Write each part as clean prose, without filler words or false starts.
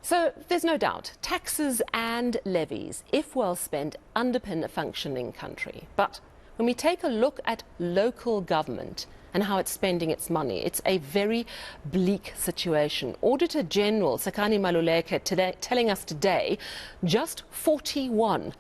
So there's no doubt taxes and levies, if well spent, underpin a functioning country. But when we take a look at local government and how it's spending its money, it's a very bleak situation. Auditor General Sakani Maluleke telling us today just 41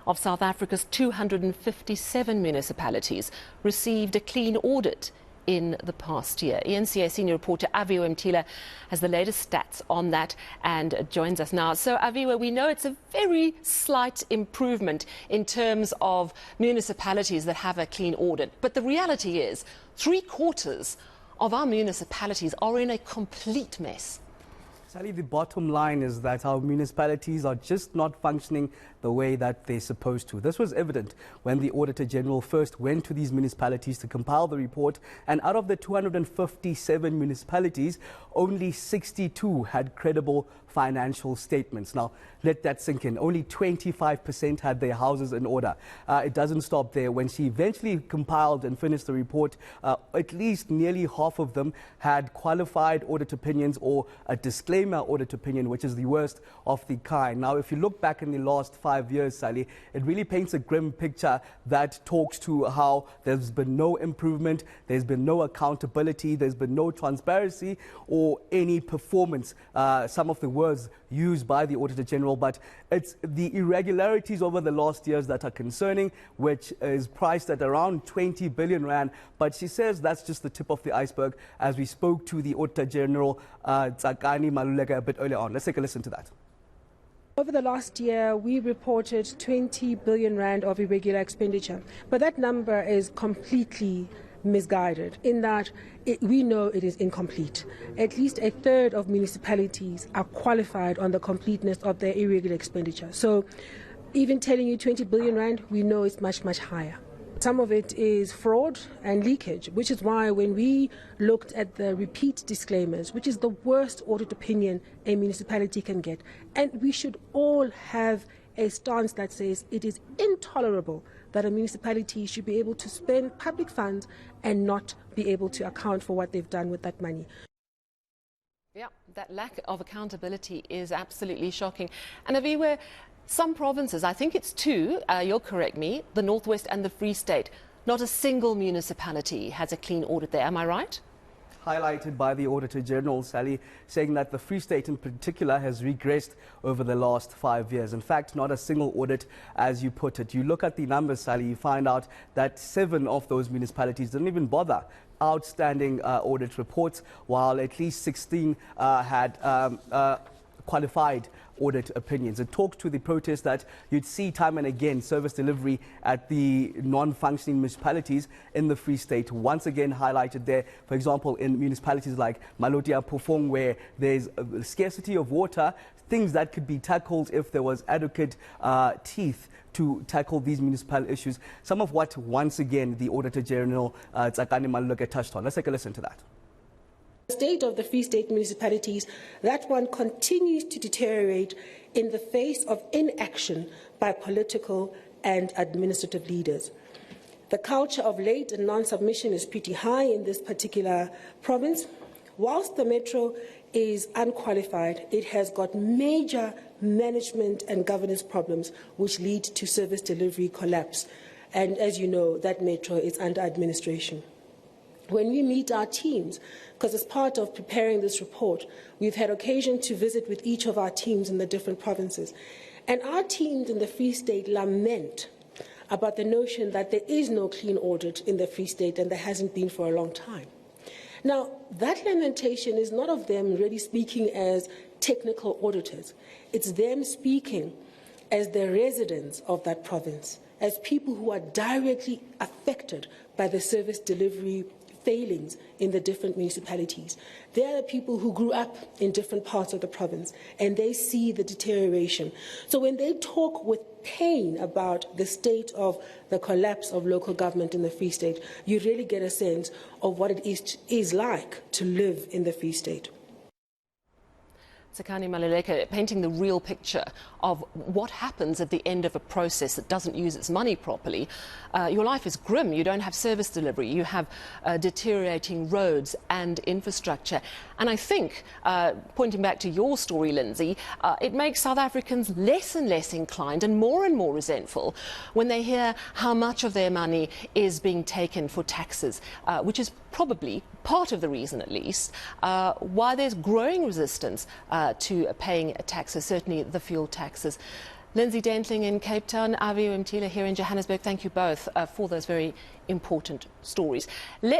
of South Africa's 257 municipalities received a clean audit in the past year. eNCA senior reporter Aviwe Mtila has the latest stats on that and joins us now. So Aviwe, we know it's a very slight improvement in terms of municipalities that have a clean audit, but the reality is 3/4 of our municipalities are in a complete mess. Sally, the bottom line is that our municipalities are just not functioning the way that they're supposed to. This was evident when the Auditor General first went to these municipalities to compile the report, and out of the 257 municipalities, only 62 had credible financial statements. Now, let that sink in. Only 25% had their houses in order. It doesn't stop there. When she eventually compiled and finished the report, at least nearly half of them had qualified audit opinions or a disclaimer audit opinion, which is the worst of the kind. Now, if you look back in the last 5 years, Sally, it really paints a grim picture that talks to how there's been no improvement, there's been no accountability, there's been no transparency or any performance. Some of the words used by the Auditor General, but it's the irregularities over the last years that are concerning, which is priced at around 20 billion rand. But she says that's just the tip of the iceberg, as we spoke to the Auditor General, Sakani Maluleke, a bit earlier on. Let's take a listen to that. Over the last year, we reported 20 billion rand of irregular expenditure, but that number is completely misguided in that we know it is incomplete. At least a third of municipalities are qualified on the completeness of their irregular expenditure. So even telling you 20 billion rand, we know it's much, much higher. Some of it is fraud and leakage, which is why when we looked at the repeat disclaimers, which is the worst audit opinion a municipality can get, and we should all have a stance that says it is intolerable that a municipality should be able to spend public funds and not be able to account for what they've done with that money. Yeah, that lack of accountability is absolutely shocking. And Aviwe, some provinces, I think it's two, you'll correct me, the Northwest and the Free State, not a single municipality has a clean audit there, am I right? Highlighted by the Auditor General, Sally, saying that the Free State in particular has regressed over the last 5 years. In fact, not a single audit, as you put it. You look at the numbers, Sally, you find out that 7 of those municipalities didn't even bother outstanding audit reports, while at least 16 had qualified audit opinions. It talks to the protest that you'd see time and again service delivery at the non-functioning municipalities in the Free State. Once again highlighted there, for example, in municipalities like Malotia Pufong, where there's a scarcity of water, things that could be tackled if there was adequate teeth to tackle these municipal issues. Some of what, once again, the Auditor General Sakani Maluleke touched on. Let's take a listen to that. The state of the Free State municipalities, that one continues to deteriorate in the face of inaction by political and administrative leaders. The culture of late and non-submission is pretty high in this particular province. Whilst the metro is unqualified, it has got major management and governance problems which lead to service delivery collapse. And as you know, that metro is under administration. When we meet our teams, because as part of preparing this report, we've had occasion to visit with each of our teams in the different provinces. And our teams in the Free State lament about the notion that there is no clean audit in the Free State, and there hasn't been for a long time. Now, that lamentation is not of them really speaking as technical auditors. It's them speaking as the residents of that province, as people who are directly affected by the service delivery failings in the different municipalities. They are the people who grew up in different parts of the province, and they see the deterioration. So when they talk with pain about the state of the collapse of local government in the Free State, you really get a sense of what it is like to live in the Free State. Tsakani Maluleka, painting the real picture of what happens at the end of a process that doesn't use its money properly. Your life is grim. You don't have service delivery. You have deteriorating roads and infrastructure. And I think, pointing back to your story, Lindsay, it makes South Africans less and less inclined and more resentful when they hear how much of their money is being taken for taxes, which is probably part of the reason, at least, why there's growing resistance to paying taxes, certainly the fuel taxes. Lindsay Dentling in Cape Town, Avi Mtila here in Johannesburg, thank you both for those very important stories. Let's